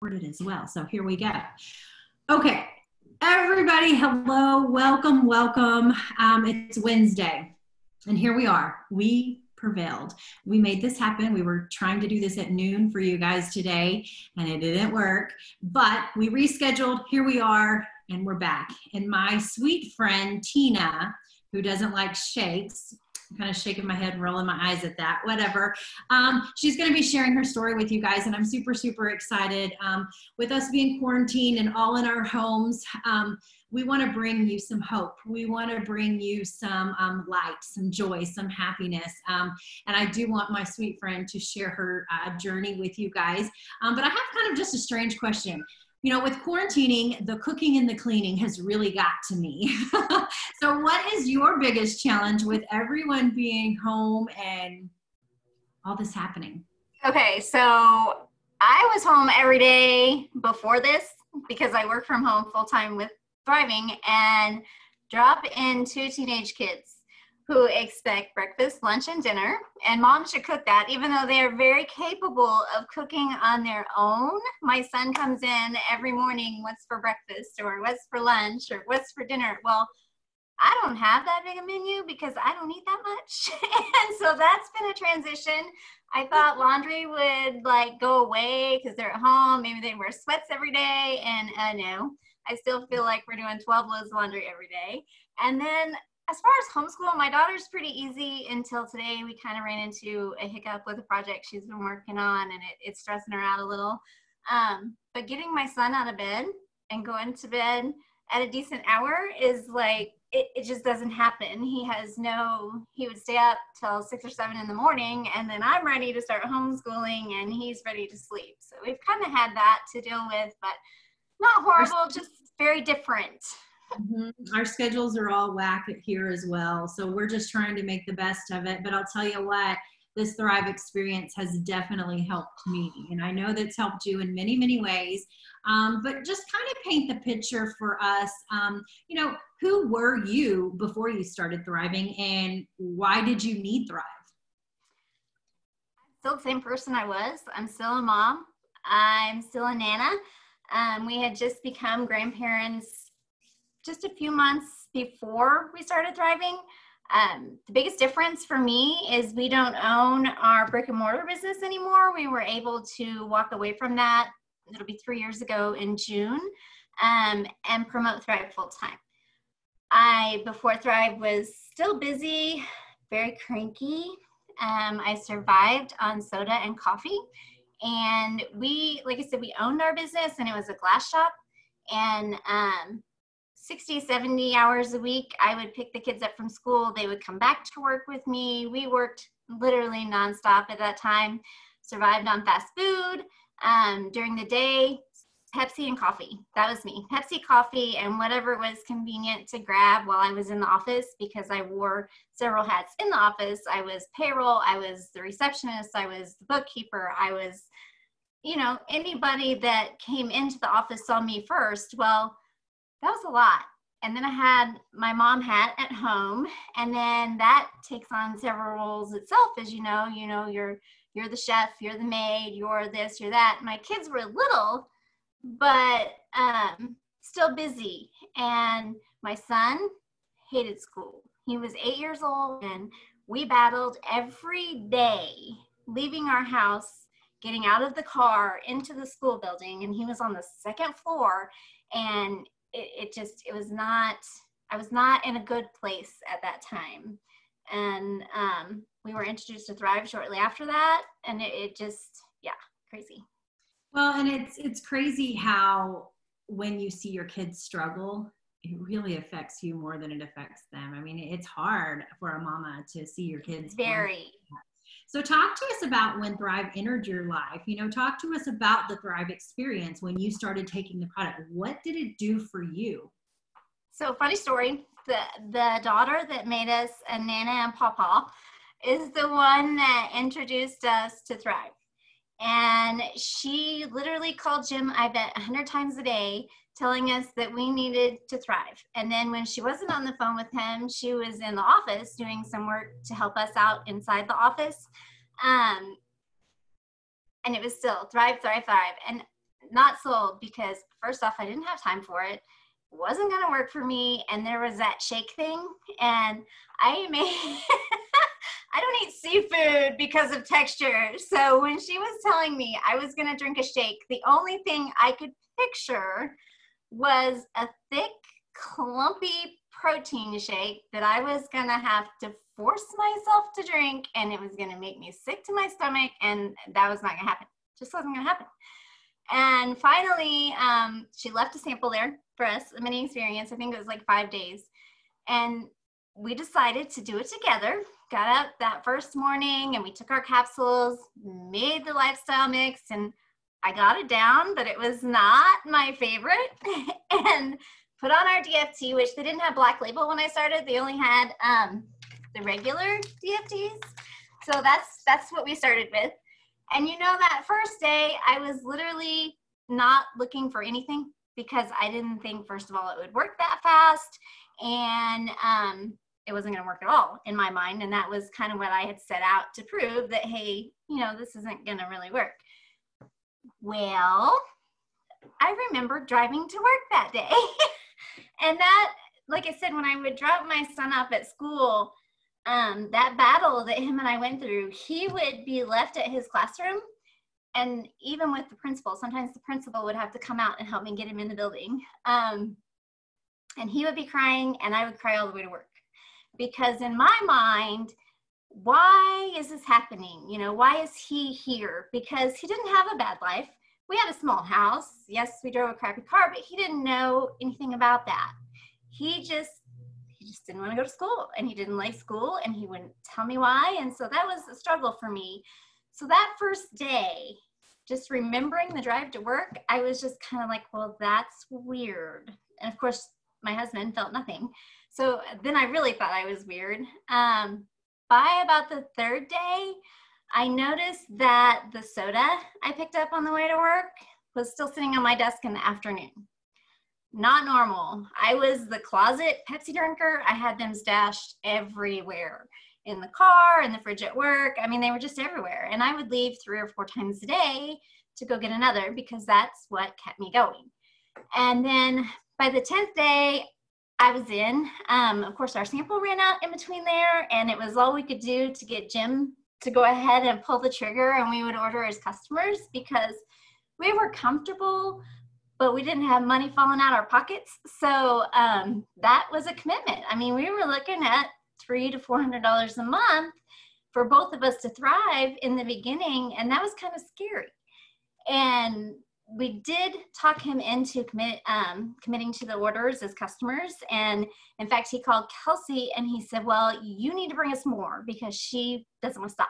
Recorded as well. So here we go. Okay, everybody, hello, welcome, welcome. It's Wednesday, and here we are. We prevailed. We made this happen. We were trying to do this at noon for you guys today, and it didn't work, but we rescheduled. Here we are, and we're back. And my sweet friend, Tina, who doesn't like shakes, I'm kind of shaking my head and rolling my eyes at that, whatever. She's going to be sharing her story with you guys, and I'm super, super excited. With us being quarantined and all in our homes, we want to bring you some hope. We want to bring you some light, some joy, some happiness. And I do want my sweet friend to share her journey with you guys. But I have kind of just a strange question. You know, with quarantining, the cooking and the cleaning has really got to me. So what is your biggest challenge with everyone being home and all this happening? Okay, so I was home every day before this because I work from home full-time with Thriving, and drop in two teenage kids who expect breakfast, lunch, and dinner, and mom should cook that, even though they are very capable of cooking on their own. My son comes in every morning, what's for breakfast, or what's for lunch, or what's for dinner. Well, I don't have that big a menu because I don't eat that much. And so that's been a transition. I thought laundry would like go away because they're at home. Maybe they wear sweats every day. And no, I still feel like we're doing 12 loads of laundry every day. And then as far as homeschool, my daughter's pretty easy until today. We kind of ran into a hiccup with a project she's been working on, and it's stressing her out a little. But getting my son out of bed and going to bed at a decent hour is like, it just doesn't happen. He would stay up till 6 or 7 in the morning, and then I'm ready to start homeschooling and he's ready to sleep. So we've kind of had that to deal with, but not horrible, just very different. Mm-hmm. Our schedules are all whack here as well. So we're just trying to make the best of it. But I'll tell you what, this Thrive experience has definitely helped me. And I know that's helped you in many, many ways. But just kind of paint the picture for us. Who were you before you started Thriving, and why did you need Thrive? I'm still the same person I was. I'm still a mom. I'm still a Nana. We had just become grandparents just a few months before we started Thriving. The biggest difference for me is we don't own our brick and mortar business anymore. We were able to walk away from that. It'll be 3 years ago in June, and promote Thrive full time. Before Thrive, was still busy, very cranky. I survived on soda and coffee. And like I said, we owned our business, and it was a glass shop. And 60, 70 hours a week, I would pick the kids up from school. They would come back to work with me. We worked literally nonstop at that time, survived on fast food. During the day, Pepsi and coffee. That was me. Pepsi, coffee, and whatever was convenient to grab while I was in the office, because I wore several hats in the office. I was payroll, I was the receptionist, I was the bookkeeper, I was, anybody that came into the office saw me first. Well, that was a lot. And then I had my mom hat at home, and then that takes on several roles itself. As you're the chef, you're the maid, you're this, you're that. My kids were little, but still busy. And my son hated school. He was 8 years old, and we battled every day, leaving our house, getting out of the car into the school building. And he was on the second floor, and I was not in a good place at that time. And we were introduced to Thrive shortly after that, and it just, crazy. Well, and it's crazy how when you see your kids struggle, it really affects you more than it affects them. I mean, it's hard for a mama to see your kids. Very. So talk to us about when Thrive entered your life. Talk to us about the Thrive experience when you started taking the product. What did it do for you? So funny story, the daughter that made us a Nana and Pawpaw is the one that introduced us to Thrive. And she literally called Jim, I bet 100 times a day, telling us that we needed to thrive. And then when she wasn't on the phone with him, she was in the office doing some work to help us out inside the office. And it was still thrive, thrive, thrive. And not sold because first off, I didn't have time for it. It wasn't going to work for me. And there was that shake thing. And I made, I don't eat seafood because of texture. So when she was telling me I was going to drink a shake, the only thing I could picture was a thick, clumpy protein shake that I was going to have to force myself to drink, and it was going to make me sick to my stomach, and that was not going to happen. Just wasn't going to happen. And finally, she left a sample there for us, a mini experience. I think it was like 5 days. And we decided to do it together. Got up that first morning and we took our capsules, made the lifestyle mix, and I got it down, but it was not my favorite. And put on our DFT, which they didn't have Black Label when I started. They only had the regular DFTs. So that's what we started with. And you know, that first day, I was literally not looking for anything because I didn't think, first of all, it would work that fast. And it wasn't going to work at all in my mind. And that was kind of what I had set out to prove, that, hey, you know, this isn't going to really work. Well, I remember driving to work that day. And that, like I said, when I would drop my son off at school, that battle that him and I went through, he would be left at his classroom. And even with the principal, sometimes the principal would have to come out and help me get him in the building. And he would be crying and I would cry all the way to work. Because in my mind, why is this happening? You know, why is he here? Because he didn't have a bad life. We had a small house. Yes, we drove a crappy car, but he didn't know anything about that. He just didn't want to go to school, and he didn't like school, and he wouldn't tell me why. And so that was a struggle for me. So that first day, just remembering the drive to work, I was just kind of like, well, that's weird. And of course, my husband felt nothing. So then I really thought I was weird. By about the third day, I noticed that the soda I picked up on the way to work was still sitting on my desk in the afternoon. Not normal. I was the closet Pepsi drinker. I had them stashed everywhere, in the car, in the fridge at work. I mean, they were just everywhere. And I would leave 3 or 4 times a day to go get another because that's what kept me going. And then by the 10th day, I was in. Of course, our sample ran out in between there, and it was all we could do to get Jim to go ahead and pull the trigger, and we would order as customers because we were comfortable, but we didn't have money falling out our pockets. So that was a commitment. I mean, we were looking at $300 to $400 a month for both of us to thrive in the beginning, and that was kind of scary. And we did talk him into committing to the orders as customers. And in fact, he called Kelsey and he said, well, you need to bring us more because she doesn't want to stop.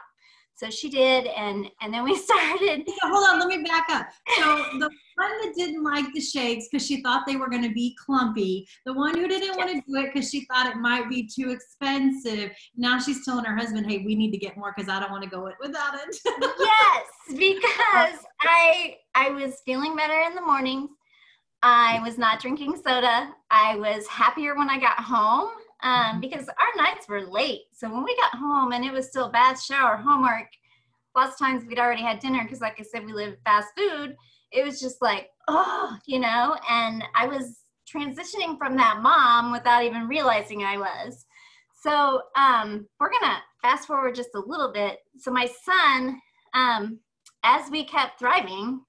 So she did, and then we started. Yeah, hold on, let me back up. So the one that didn't like the shakes because she thought they were going to be clumpy, the one who didn't want to do it because she thought it might be too expensive, now she's telling her husband, hey, we need to get more because I don't want to go without it. Yes, because I was feeling better in the mornings. I was not drinking soda. I was happier when I got home. Because our nights were late. So when we got home and it was still bath, shower, homework, lots of times we'd already had dinner because like I said, we live fast food. It was just like, oh, you know, and I was transitioning from that mom without even realizing I was. So we're going to fast forward just a little bit. So my son, as we kept thriving,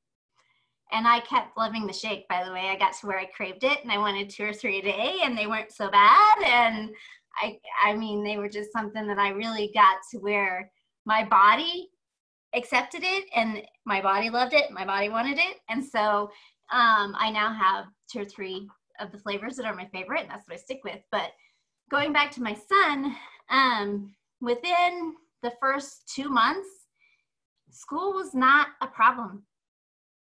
and I kept loving the shake, by the way. I got to where I craved it and I wanted 2 or 3 a day and they weren't so bad. And I mean, they were just something that I really got to where my body accepted it and my body loved it. My body wanted it. And so I now have 2 or 3 of the flavors that are my favorite, and that's what I stick with. But going back to my son, within the first 2 months, school was not a problem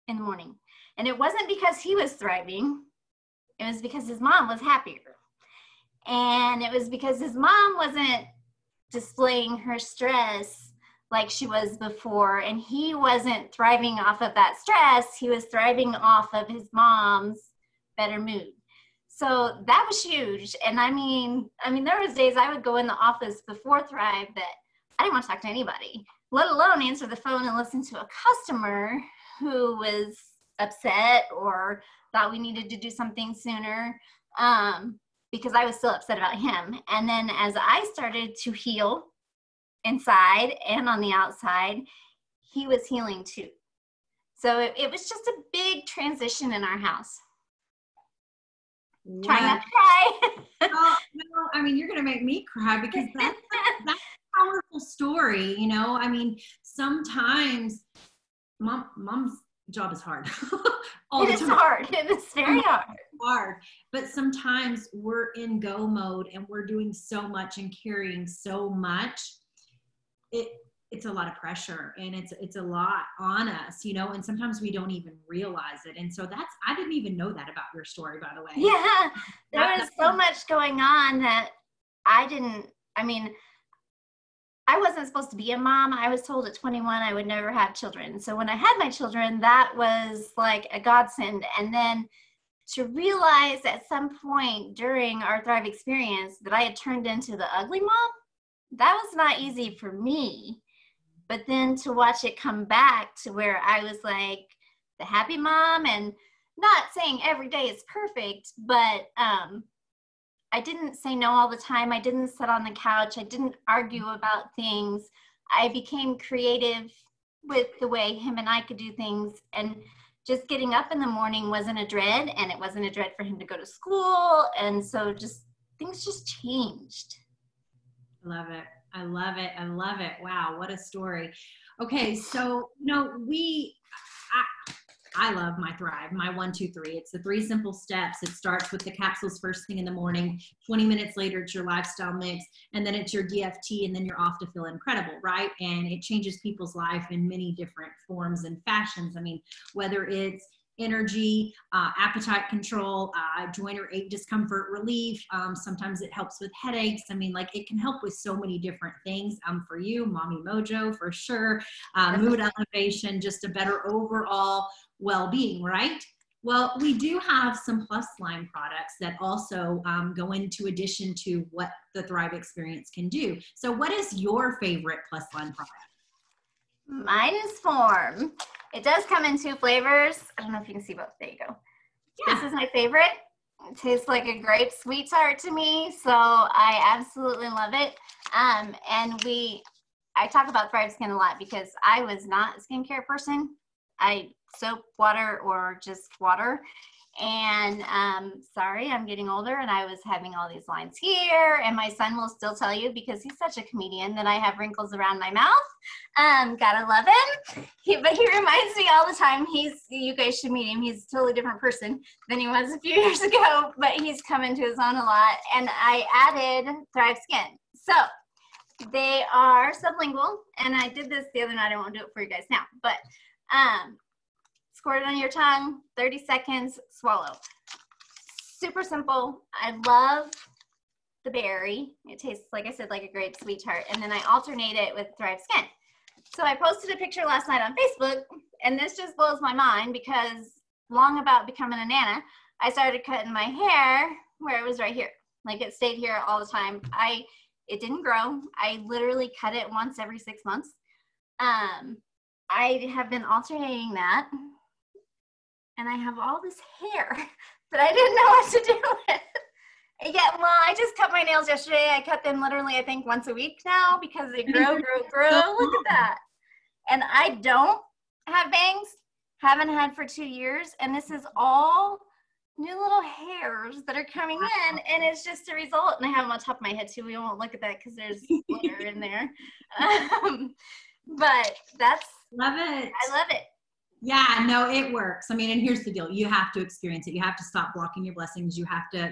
in the morning. And it wasn't because he was thriving. It was because his mom was happier. And it was because his mom wasn't displaying her stress like she was before. And he wasn't thriving off of that stress. He was thriving off of his mom's better mood. So that was huge. And I mean, there was days I would go in the office before Thrive that I didn't want to talk to anybody, let alone answer the phone and listen to a customer who was upset or thought we needed to do something sooner, because I was still upset about him. And then as I started to heal inside and on the outside, he was healing too. So it was just a big transition in our house. Wow. Trying not to cry. Oh, no, I mean, you're going to make me cry because that's a powerful story, you know? I mean, sometimes mom's job is hard. It is hard. It is very hard. But sometimes we're in go mode and we're doing so much and carrying so much. It's a lot of pressure and it's a lot on us, you know, and sometimes we don't even realize it. And so I didn't even know that about your story, by the way. Yeah, there was so much going on that I wasn't supposed to be a mom. I was told at 21 I would never have children. So when I had my children, that was like a godsend. And then to realize at some point during our Thrive experience that I had turned into the ugly mom, that was not easy for me. But then to watch it come back to where I was like the happy mom, and not saying every day is perfect, but I didn't say no all the time. I didn't sit on the couch. I didn't argue about things. I became creative with the way him and I could do things. And just getting up in the morning wasn't a dread, and it wasn't a dread for him to go to school. And so things just changed. I love it. I love it. I love it. Wow. What a story. Okay. So, you know, I love my Thrive, my 1, 2, 3. It's the 3 simple steps. It starts with the capsules first thing in the morning. 20 minutes later, it's your lifestyle mix. And then it's your DFT, and then you're off to feel incredible, right? And it changes people's life in many different forms and fashions. I mean, whether it's energy, appetite control, joint or ache discomfort relief. Sometimes it helps with headaches. I mean, like, it can help with so many different things. For you, Mommy Mojo for sure, mood elevation, just a better overall well-being, right? Well, we do have some plus line products that also go into addition to what the Thrive experience can do. So what is your favorite plus line product? Mine is Form. It does come in 2 flavors. I don't know if you can see both. There you go. Yeah. This is my favorite. It tastes like a grape sweet tart to me, so I absolutely love it. And I talk about Thrive Skin a lot because I was not a skincare person. I soap, water, or just water. And sorry, I'm getting older, and I was having all these lines here, and my son will still tell you, because he's such a comedian, that I have wrinkles around my mouth. Gotta love him. But he reminds me all the time. You guys should meet him. He's a totally different person than he was a few years ago, but he's come into his own a lot. And I added Thrive Skin. So they are sublingual, and I did this the other night. I won't do it for you guys now, but squirt it on your tongue, 30 seconds, swallow. Super simple. I love the berry. It tastes, like I said, like a grape sweet tart. And then I alternate it with Thrive Skin. So I posted a picture last night on Facebook, and this just blows my mind because long about becoming a Nana, I started cutting my hair where it was right here. Like, it stayed here all the time. It didn't grow. I literally cut it once every 6 months. I have been alternating that. And I have all this hair that I didn't know what to do with. Yeah, well, I just cut my nails yesterday. I cut them literally, I think, once a week now because they grow. Look at that. And I don't have bangs. Haven't had for 2 years. And this is all new little hairs that are coming in. And it's just a result. And I have them on top of my head, too. We won't look at that because there's glitter in there. But love it. I love it. Yeah, no, it works. I mean, and here's the deal. You have to experience it. You have to stop blocking your blessings. You have to,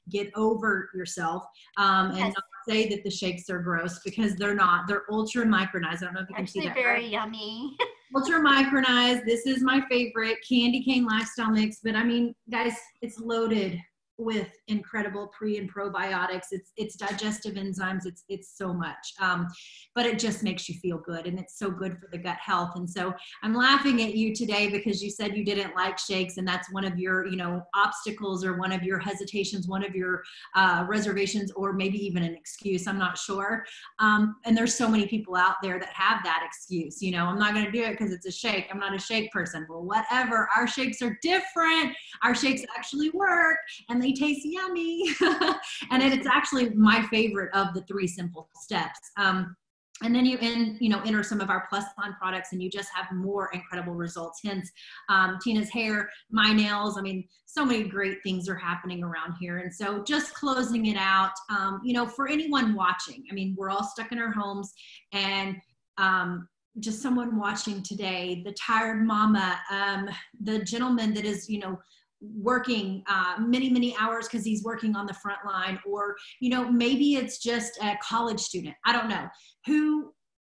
get over yourself and not say that the shakes are gross, because they're not. They're ultra micronized. I don't know if you can see that. Actually, very yummy. Ultra micronized. This is my favorite candy cane lifestyle mix. But I mean, guys, it's loaded with incredible pre and probiotics. It's digestive enzymes. It's so much, but it just makes you feel good, and it's so good for the gut health. And so I'm laughing at you today because you said you didn't like shakes, and that's one of your, obstacles, or one of your hesitations, one of your reservations, or maybe even an excuse. I'm not sure. And there's so many people out there that have that excuse. I'm not going to do it because it's a shake. I'm not a shake person. Well, whatever. Our shakes are different. Our shakes actually work, and they taste yummy. And it's actually my favorite of the 3 simple steps. And then you enter some of our Plus Line products, and you just have more incredible results. Hence, Tina's hair, my nails. I mean, so many great things are happening around here. And so just closing it out, for anyone watching, I mean, we're all stuck in our homes, and just someone watching today, the tired mama, the gentleman that is, working many hours because he's working on the front line, or maybe it's just a college student, I don't know,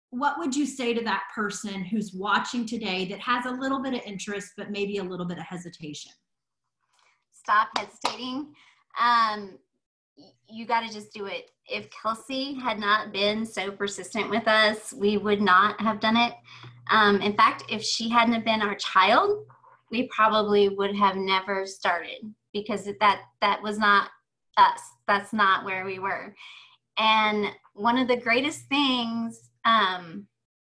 what would you say to that person who's watching today that has a little bit of interest but maybe a little bit of hesitation? Stop hesitating. You got to just do it. If Kelsey had not been so persistent with us, we would not have done it. In fact, if she hadn't have been our child, we probably would have never started, because that was not us. That's not where we were. And one of the greatest things,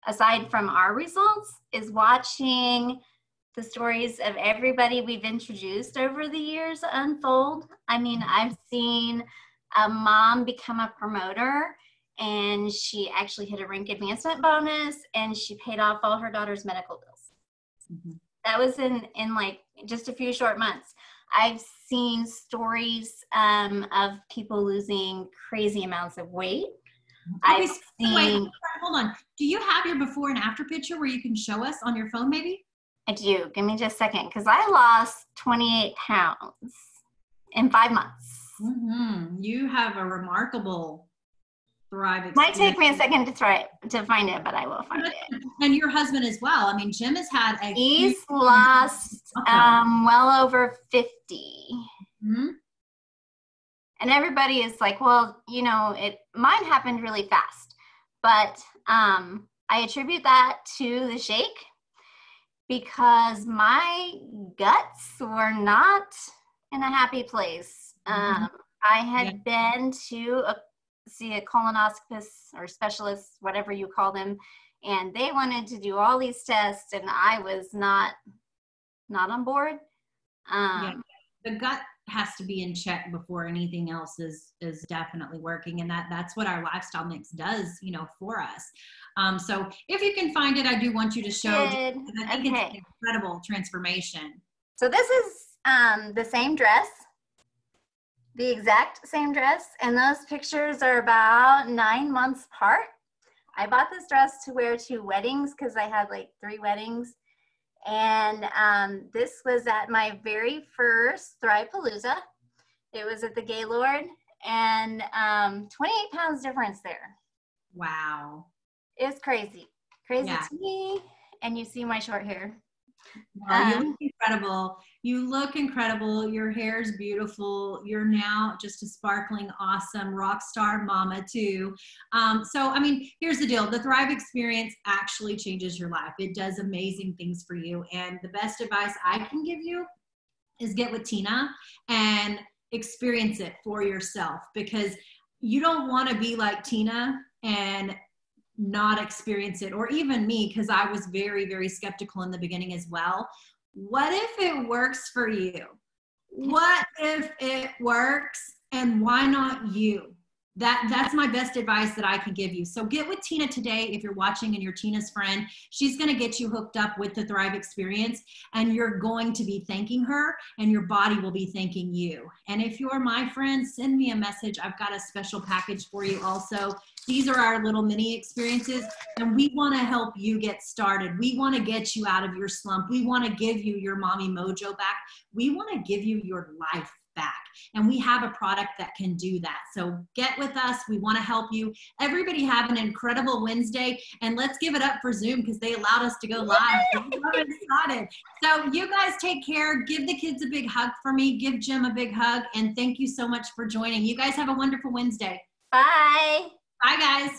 aside from our results, is watching the stories of everybody we've introduced over the years unfold. I mean, I've seen a mom become a promoter, and she actually hit a rank advancement bonus, and she paid off all her daughter's medical bills. Mm-hmm. That was in like just a few short months. I've seen stories of people losing crazy amounts of weight. Okay, wait, hold on. Do you have your before and after picture where you can show us on your phone maybe? I do. Give me just a second, because I lost 28 pounds in 5 months. Mm-hmm. You have a remarkable Thrive experience. Might take me a second to find it, but I will find it. And your husband as well. I mean, Jim has had he's lost well over 50. Mm-hmm. And everybody is like, well, mine happened really fast, but I attribute that to the shake, because my guts were not in a happy place. I had been to see a colonoscopist or specialist, whatever you call them, and they wanted to do all these tests, and I was not on board. The gut has to be in check before anything else is definitely working, and that's what our lifestyle mix does, for us. So if you can find it, I do want you to show. I think it's an incredible transformation. So this is the same dress. The exact same dress, and those pictures are about 9 months apart. I bought this dress to wear to weddings because I had like 3 weddings, and this was at my very first Thrivepalooza. It was at the Gaylord, and 28 pounds difference there. Wow. It's crazy to me. And you see my short hair. Wow, you look incredible. You look incredible. Your hair is beautiful. You're now just a sparkling, awesome rock star mama too. So, I mean, here's the deal. The Thrive experience actually changes your life. It does amazing things for you. And the best advice I can give you is get with Tina and experience it for yourself, because you don't want to be like Tina and not experience it, or even me, because I was very, very skeptical in the beginning as well. What if it works for you? What if it works, and why not you? That's my best advice that I can give you. So get with Tina today. If you're watching and you're Tina's friend, she's going to get you hooked up with the Thrive experience, and you're going to be thanking her, and your body will be thanking you. And if you're my friend, send me a message. I've got a special package for you also. These are our little mini experiences, and we want to help you get started. We want to get you out of your slump. We want to give you your mommy mojo back. We want to give you your life back. And we have a product that can do that. So get with us. We want to help you. Everybody have an incredible Wednesday. And let's give it up for Zoom because they allowed us to go live. I'm excited. So you guys take care. Give the kids a big hug for me. Give Jim a big hug. And thank you so much for joining. You guys have a wonderful Wednesday. Bye. Bye, guys.